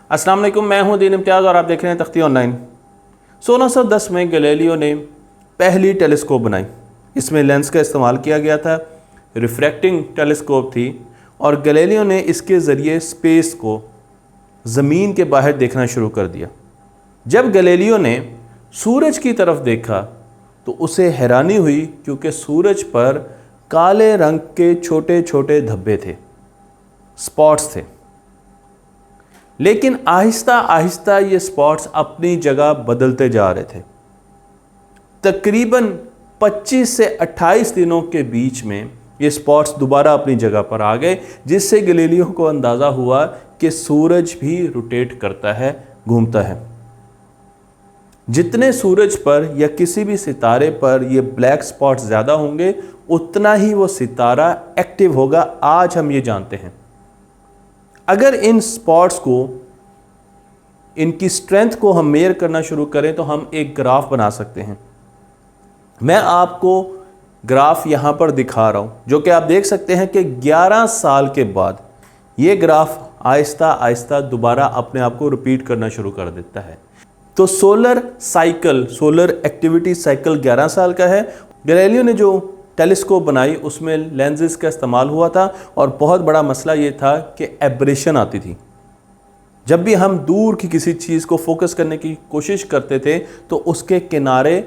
अस्सलाम वालेकुम, मैं हूं दीन इम्तियाज़ और आप देख रहे हैं तख्ती ऑनलाइन। 1610 में गैलीलियो ने पहली टेलीस्कोप बनाई। इसमें लेंस का इस्तेमाल किया गया था, रिफ्रैक्टिंग टेलीस्कोप थी और गैलीलियो ने इसके ज़रिए स्पेस को, ज़मीन के बाहर देखना शुरू कर दिया। जब गैलीलियो ने सूरज की तरफ देखा तो उसे हैरानी हुई, क्योंकि सूरज पर काले रंग के छोटे छोटे धब्बे थे, स्पॉट्स थे। लेकिन आहिस्ता आहिस्ता ये स्पॉट्स अपनी जगह बदलते जा रहे थे। तकरीबन 25 से 28 दिनों के बीच में ये स्पॉट्स दोबारा अपनी जगह पर आ गए, जिससे गैलीलियो को अंदाज़ा हुआ कि सूरज भी रोटेट करता है, घूमता है। जितने सूरज पर या किसी भी सितारे पर ये ब्लैक स्पॉट्स ज़्यादा होंगे, उतना ही वो सितारा एक्टिव होगा। आज हम ये जानते हैं। अगर इन स्पॉट्स को, इनकी स्ट्रेंथ को हम मेजर करना शुरू करें तो हम एक ग्राफ बना सकते हैं। मैं आपको ग्राफ यहाँ पर दिखा रहा हूँ, जो कि आप देख सकते हैं कि 11 साल के बाद ये ग्राफ आहिस्ता आहिस्ता दोबारा अपने आप को रिपीट करना शुरू कर देता है। तो solar cycle, solar activity cycle 11 साल का है। गैलीलियो ने जो टेलीस्कोप बनाई उसमें लेंसेज का इस्तेमाल हुआ था और बहुत बड़ा मसला ये था कि एब्रेशन आती थी। जब भी हम दूर की किसी चीज़ को फोकस करने की कोशिश करते थे तो उसके किनारे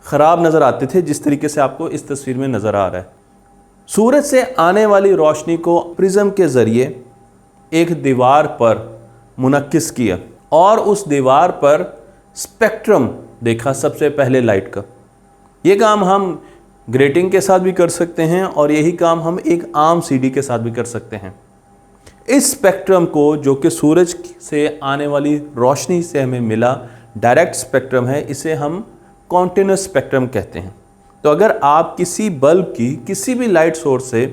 ख़राब नज़र आते थे, जिस तरीके से आपको इस तस्वीर में नज़र आ रहा है। सूरज से आने वाली रोशनी को प्रिज्म के ज़रिए एक दीवार पर मुनक्किस किया और उस दीवार पर स्पेक्ट्रम देखा सबसे पहले लाइट का। ये काम हम ग्रेटिंग के साथ भी कर सकते हैं और यही काम हम एक आम सीडी के साथ भी कर सकते हैं। इस स्पेक्ट्रम को, जो कि सूरज से आने वाली रोशनी से हमें मिला, डायरेक्ट स्पेक्ट्रम है, इसे हम कॉन्टिन्यूस स्पेक्ट्रम कहते हैं। तो अगर आप किसी बल्ब की किसी भी लाइट सोर्स से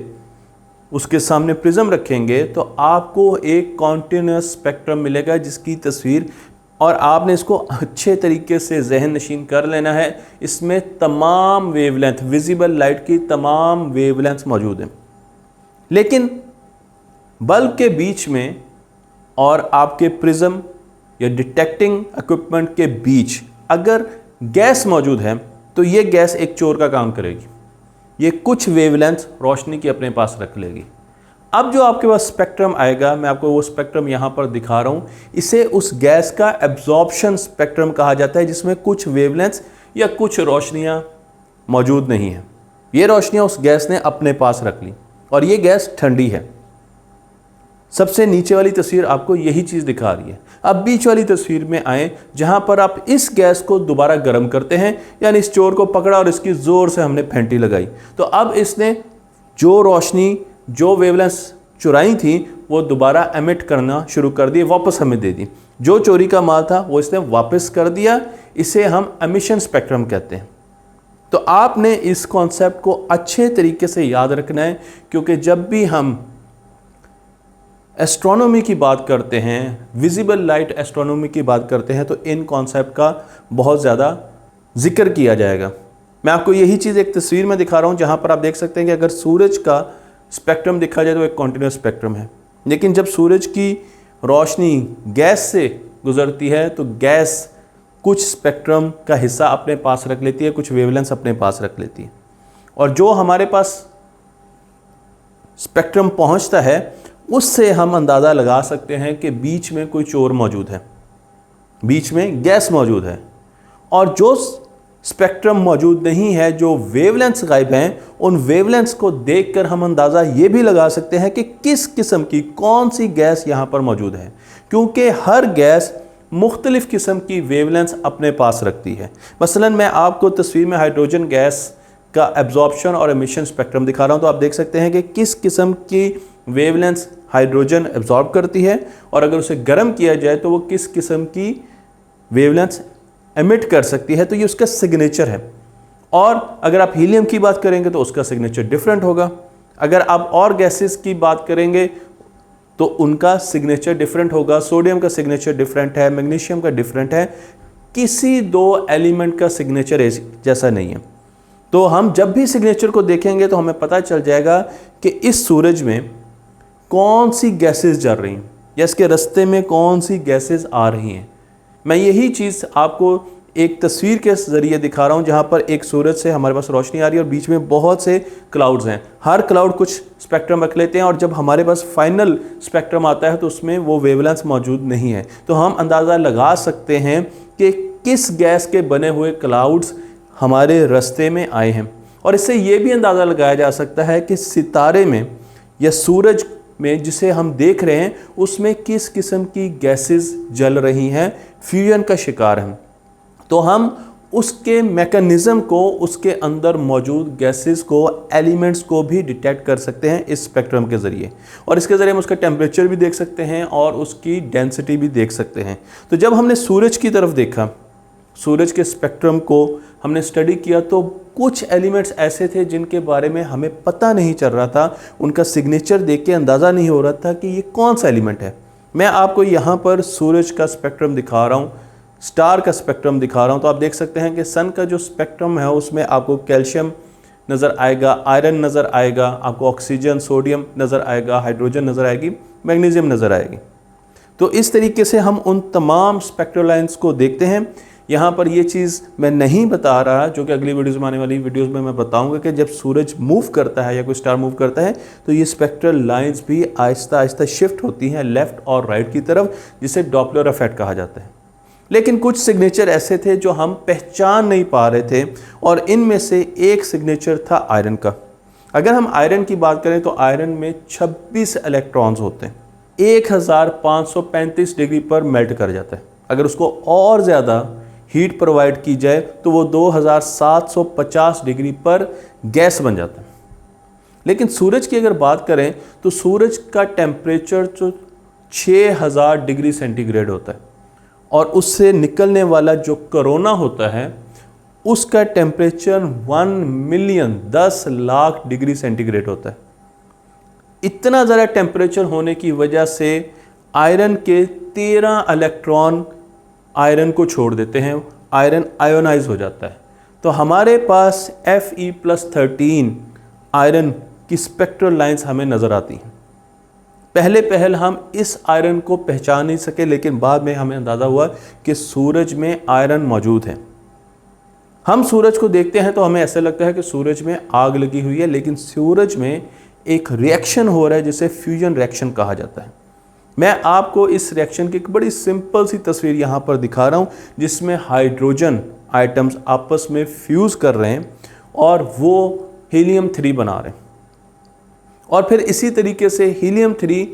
उसके सामने प्रिज्म रखेंगे तो आपको एक कॉन्टिन्यूस स्पेक्ट्रम मिलेगा, जिसकी तस्वीर, और आपने इसको अच्छे तरीके से जहन नशीन कर लेना है। इसमें तमाम वेवलेंथ, विजिबल लाइट की तमाम वेवलेंथ मौजूद हैं। लेकिन बल्ब के बीच में और आपके प्रिज्म या डिटेक्टिंग इक्विपमेंट के बीच अगर गैस मौजूद है तो ये गैस एक चोर का काम करेगी। ये कुछ वेवलेंथ रोशनी की अपने पास रख लेगी। अब जो आपके पास स्पेक्ट्रम आएगा, मैं आपको वो स्पेक्ट्रम यहाँ पर दिखा रहा हूँ, इसे उस गैस का एब्जॉर्प्शन स्पेक्ट्रम कहा जाता है, जिसमें कुछ वेवलेंथ या कुछ रोशनियाँ मौजूद नहीं हैं। ये रोशनियाँ उस गैस ने अपने पास रख ली और ये गैस ठंडी है। सबसे नीचे वाली तस्वीर आपको यही चीज़ दिखा रही है। अब बीच वाली तस्वीर में आए, जहाँ पर आप इस गैस को दोबारा गर्म करते हैं, यानी इस चोर को पकड़ा और इसकी ज़ोर से हमने फेंटी लगाई, तो अब इसने जो रोशनी, जो वेवलेंथ चुराई थी, वो दोबारा एमिट करना शुरू कर दी, वापस हमें दे दी। जो चोरी का माल था वो इसने वापस कर दिया। इसे हम एमिशन स्पेक्ट्रम कहते हैं। तो आपने इस कॉन्सेप्ट को अच्छे तरीके से याद रखना है, क्योंकि जब भी हम एस्ट्रोनॉमी की बात करते हैं, विजिबल लाइट एस्ट्रोनॉमी की बात करते हैं, तो इन कॉन्सेप्ट का बहुत ज़्यादा जिक्र किया जाएगा। मैं आपको यही चीज़ एक तस्वीर में दिखा रहा हूँ, जहाँ पर आप देख सकते हैं कि अगर सूरज का स्पेक्ट्रम देखा जाए तो एक कॉन्टिन्यूस स्पेक्ट्रम है। लेकिन जब सूरज की रोशनी गैस से गुजरती है तो गैस कुछ स्पेक्ट्रम का हिस्सा अपने पास रख लेती है, कुछ वेवलेंथ अपने पास रख लेती है, और जो हमारे पास स्पेक्ट्रम पहुंचता है उससे हम अंदाज़ा लगा सकते हैं कि बीच में कोई चोर मौजूद है, बीच में गैस मौजूद है। और जो स्पेक्ट्रम मौजूद नहीं है, जो वेवलेंथ्स गायब हैं, उन वेवलेंथ्स को देखकर हम अंदाज़ा ये भी लगा सकते हैं कि किस किस्म की, कौन सी गैस यहाँ पर मौजूद है, क्योंकि हर गैस मुख्तलिफ़ किस्म की वेवलेंथ्स अपने पास रखती है। मसलन मैं आपको तस्वीर में हाइड्रोजन गैस का एब्जॉर्प्शन और एमिशन स्पेक्ट्रम दिखा रहा हूँ, तो आप देख सकते हैं कि किस किस्म की वेवलेंथ्स हाइड्रोजन एब्जॉर्ब करती है, और अगर उसे गर्म किया जाए तो वो किस किस्म की वेवलेंथ्स एमिट कर सकती है। तो ये उसका सिग्नेचर है। और अगर आप हीलियम की बात करेंगे तो उसका सिग्नेचर डिफरेंट होगा। अगर आप और गैसेस की बात करेंगे तो उनका सिग्नेचर डिफरेंट होगा। सोडियम का सिग्नेचर डिफरेंट है, मैग्नीशियम का डिफरेंट है। किसी दो एलिमेंट का सिग्नेचर जैसा नहीं है। तो हम जब भी सिग्नेचर को देखेंगे तो हमें पता चल जाएगा कि इस सूरज में कौन सी गैसेस जल रही हैं। या इसके रास्ते में कौन सी गैसेस आ रही हैं। मैं यही चीज़ आपको एक तस्वीर के ज़रिए दिखा रहा हूँ जहाँ पर एक सूरज से हमारे पास रोशनी आ रही है और बीच में बहुत से क्लाउड्स हैं। हर क्लाउड कुछ स्पेक्ट्रम रख लेते हैं और जब हमारे पास फाइनल स्पेक्ट्रम आता है तो उसमें वो वेवलेंथ मौजूद नहीं है। तो हम अंदाज़ा लगा सकते हैं कि किस गैस के बने हुए क्लाउड्स हमारे रास्ते में आए हैं। और इससे ये भी अंदाज़ा लगाया जा सकता है कि सितारे में या सूरज में जिसे हम देख रहे हैं उसमें किस किस्म की गैसेस जल रही हैं, फ्यूजन का शिकार हैं। तो हम उसके मैकेनिज़्म को, उसके अंदर मौजूद गैसेस को, एलिमेंट्स को भी डिटेक्ट कर सकते हैं इस स्पेक्ट्रम के ज़रिए। और इसके ज़रिए हम उसका टेम्परेचर भी देख सकते हैं और उसकी डेंसिटी भी देख सकते हैं। तो जब हमने सूरज की तरफ देखा, सूरज के स्पेक्ट्रम को हमने स्टडी किया, तो कुछ एलिमेंट्स ऐसे थे जिनके बारे में हमें पता नहीं चल रहा था, उनका सिग्नेचर देख के अंदाज़ा नहीं हो रहा था कि ये कौन सा एलिमेंट है। मैं आपको यहाँ पर सूरज का स्पेक्ट्रम दिखा रहा हूँ, स्टार का स्पेक्ट्रम दिखा रहा हूँ। तो आप देख सकते हैं कि सन का जो स्पेक्ट्रम है उसमें आपको कैल्शियम नज़र आएगा, आयरन नज़र आएगा, आपको ऑक्सीजन, सोडियम नज़र आएगा, हाइड्रोजन नज़र आएगी, मैग्नीशियम नज़र आएगी। तो इस तरीके से हम उन तमाम स्पेक्ट्रल लाइन्स को देखते हैं। यहाँ पर ये चीज़ मैं नहीं बता रहा, जो कि अगली वीडियोज़ में आने वाली वीडियोज़ में मैं बताऊँगा कि जब सूरज मूव करता है या कोई स्टार मूव करता है तो ये स्पेक्ट्रल लाइंस भी आहिस्ता आहिस्ता शिफ्ट होती हैं लेफ़्ट और राइट की तरफ, जिसे डॉपलर इफेक्ट कहा जाता है। लेकिन कुछ सिग्नेचर ऐसे थे जो हम पहचान नहीं पा रहे थे और इनमें से एक सिग्नेचर था आयरन का। अगर हम आयरन की बात करें तो आयरन में 26 इलेक्ट्रॉन्स होते हैं, 1535 डिग्री पर मेल्ट कर जाता है। अगर उसको और ज़्यादा हीट प्रोवाइड की जाए तो वो 2750 डिग्री पर गैस बन जाता है। लेकिन सूरज की अगर बात करें तो सूरज का टेम्परेचर तो 6000 डिग्री सेंटीग्रेड होता है और उससे निकलने वाला जो कोरोना होता है उसका टेम्परेचर 10 लाख डिग्री सेंटीग्रेड होता है। इतना ज़्यादा टेम्परेचर होने की वजह से आयरन के 13 इलेक्ट्रॉन आयरन को छोड़ देते हैं, आयरन आयोनाइज हो जाता है। तो हमारे पास Fe+13 आयरन की स्पेक्ट्रल लाइंस हमें नज़र आती हैं। पहले हम इस आयरन को पहचान नहीं सके, लेकिन बाद में हमें अंदाज़ा हुआ कि सूरज में आयरन मौजूद है। हम सूरज को देखते हैं तो हमें ऐसा लगता है कि सूरज में आग लगी हुई है, लेकिन सूरज में एक रिएक्शन हो रहा है जिसे फ्यूजन रिएक्शन कहा जाता है। मैं आपको इस रिएक्शन की एक बड़ी सिंपल सी तस्वीर यहाँ पर दिखा रहा हूँ जिसमें हाइड्रोजन आइटम्स आपस में फ्यूज़ कर रहे हैं और वो हीलियम-3 बना रहे हैं और फिर इसी तरीके से हीलियम-3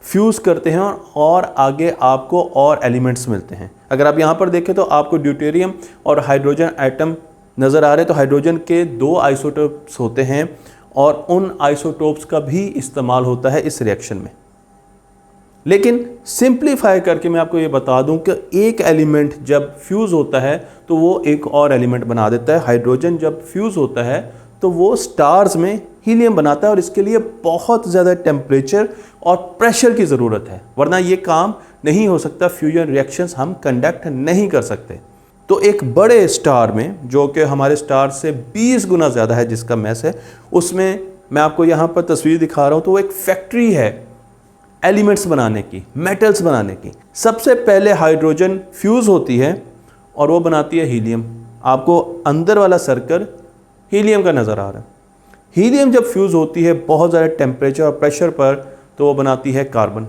फ्यूज़ करते हैं और आगे आपको और एलिमेंट्स मिलते हैं। अगर आप यहाँ पर देखें तो आपको ड्यूटेरियम और हाइड्रोजन आइटम नज़र आ रहे हैं। तो हाइड्रोजन के 2 आइसोटोप्स होते हैं और उन आइसोटोप्स का भी इस्तेमाल होता है इस रिएक्शन में। लेकिन सिंप्लीफाई करके मैं आपको ये बता दूं कि एक एलिमेंट जब फ्यूज़ होता है तो वो एक और एलिमेंट बना देता है। हाइड्रोजन जब फ्यूज़ होता है तो वो स्टार्स में हीलियम बनाता है और इसके लिए बहुत ज़्यादा टेम्परेचर और प्रेशर की ज़रूरत है, वरना ये काम नहीं हो सकता, फ्यूजन रिएक्शंस हम कंडक्ट नहीं कर सकते। तो एक बड़े स्टार में, जो कि हमारे स्टार से 20 गुना ज़्यादा है जिसका मैस है, उसमें मैं आपको यहाँ पर तस्वीर दिखा रहा हूँ। तो वो एक फैक्ट्री है एलिमेंट्स बनाने की, मेटल्स बनाने की। सबसे पहले हाइड्रोजन फ्यूज़ होती है और वो बनाती है हीलियम। आपको अंदर वाला सर्कल हीलियम का नज़र आ रहा है। हीलियम जब फ्यूज़ होती है बहुत ज़्यादा टेम्परेचर और प्रेशर पर तो वो बनाती है कार्बन।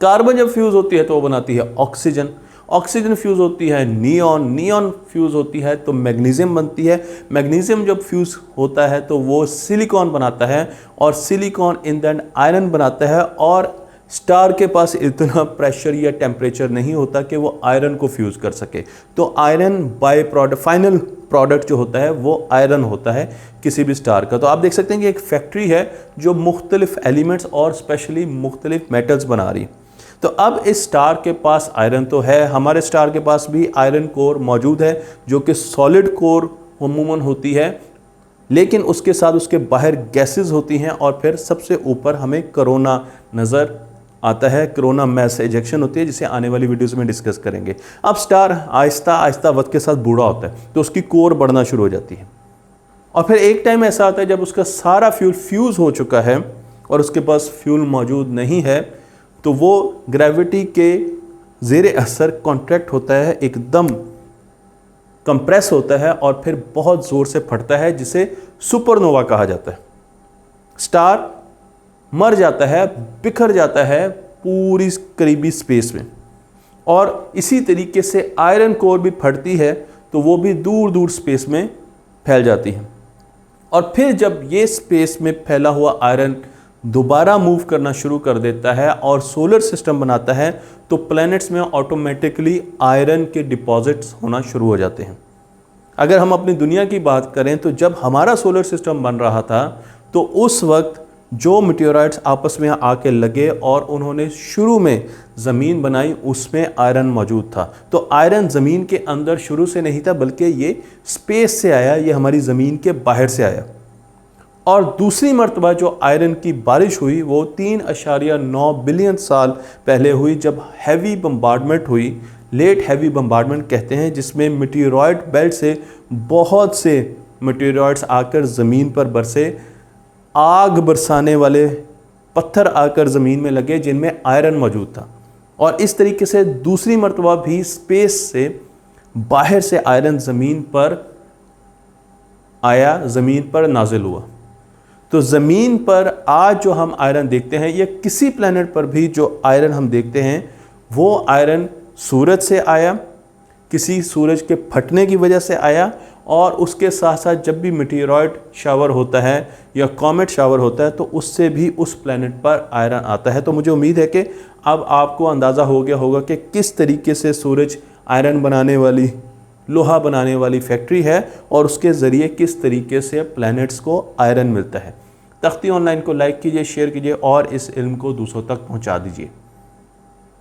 कार्बन जब फ्यूज़ होती है तो वो बनाती है ऑक्सीजन। ऑक्सीजन फ्यूज़ होती है नियॉन। नियॉन फ्यूज़ होती है तो मैग्नीशियम बनती है। मैग्नीशियम जब फ्यूज़ होता है तो वो सिलिकॉन बनाता है और silicon in the end iron बनाता है। और स्टार के पास इतना प्रेशर या टेम्परेचर नहीं होता कि वो आयरन को फ्यूज़ कर सके। तो iron by product, final product जो होता है वो आयरन होता है किसी भी स्टार का। तो आप देख सकते हैं कि एक फैक्ट्री है जो मुख्तलिफ एलिमेंट्स और स्पेशली मुख्तलिफ मेटल्स बना रही है। तो अब इस स्टार के पास आयरन तो है, हमारे स्टार के पास भी आयरन कोर मौजूद है जो कि सॉलिड कोर अमूमन होती है, लेकिन उसके साथ उसके बाहर गैसेस होती हैं और फिर सबसे ऊपर हमें कोरोना नज़र आता है। कोरोना मैस इजेक्शन होती है जिसे आने वाली वीडियोस में डिस्कस करेंगे। अब स्टार आहिस्ता आहिस्ता वक्त के साथ बूढ़ा होता है तो उसकी कोर बढ़ना शुरू हो जाती है और फिर एक टाइम ऐसा आता है जब उसका सारा फ्यूल फ्यूज़ हो चुका है और उसके पास फ्यूल मौजूद नहीं है तो वो ग्रेविटी के ज़ेरे असर कॉन्ट्रैक्ट होता है, एकदम कंप्रेस होता है और फिर बहुत ज़ोर से फटता है, जिसे सुपरनोवा कहा जाता है। स्टार मर जाता है, बिखर जाता है पूरी करीबी स्पेस में। और इसी तरीके से आयरन कोर भी फटती है तो वो भी दूर दूर स्पेस में फैल जाती है। और फिर जब ये स्पेस में फैला हुआ आयरन दोबारा मूव करना शुरू कर देता है और सोलर सिस्टम बनाता है, तो प्लैनेट्स में ऑटोमेटिकली आयरन के डिपॉजिट्स होना शुरू हो जाते हैं। अगर हम अपनी दुनिया की बात करें तो जब हमारा सोलर सिस्टम बन रहा था तो उस वक्त जो मेटेओराइट्स आपस में आके लगे और उन्होंने शुरू में ज़मीन बनाई, उसमें आयरन मौजूद था। तो आयरन ज़मीन के अंदर शुरू से नहीं था, बल्कि ये स्पेस से आया, ये हमारी ज़मीन के बाहर से आया। और दूसरी मर्तबा जो आयरन की बारिश हुई वो 3.9 बिलियन साल पहले हुई, जब हैवी बम्बार्डमेंट हुई, लेट हैवी बम्बार्डमेंट कहते हैं, जिसमें मेटेओराइट बेल्ट से बहुत से मेटेओराइट्स आकर ज़मीन पर बरसे, आग बरसाने वाले पत्थर आकर ज़मीन में लगे जिनमें आयरन मौजूद था। और इस तरीके से दूसरी मर्तबा भी स्पेस से बाहर से आयरन ज़मीन पर आया, ज़मीन पर नाजिल हुआ। तो ज़मीन पर आज जो हम आयरन देखते हैं, या किसी प्लैनेट पर भी जो आयरन हम देखते हैं, वो आयरन सूरज से आया, किसी सूरज के फटने की वजह से आया, और उसके साथ साथ जब भी मेटेओराइट शावर होता है या कॉमेट शावर होता है तो उससे भी उस प्लैनेट पर आयरन आता है। तो मुझे उम्मीद है कि अब आपको अंदाज़ा हो गया होगा कि किस तरीके से सूरज आयरन बनाने वाली, लोहा बनाने वाली फैक्ट्री है और उसके ज़रिए किस तरीके से प्लैनेट्स को आयरन मिलता है। तख्ती ऑनलाइन को लाइक कीजिए, शेयर कीजिए और इस इल्म को दूसरों तक पहुँचा दीजिए।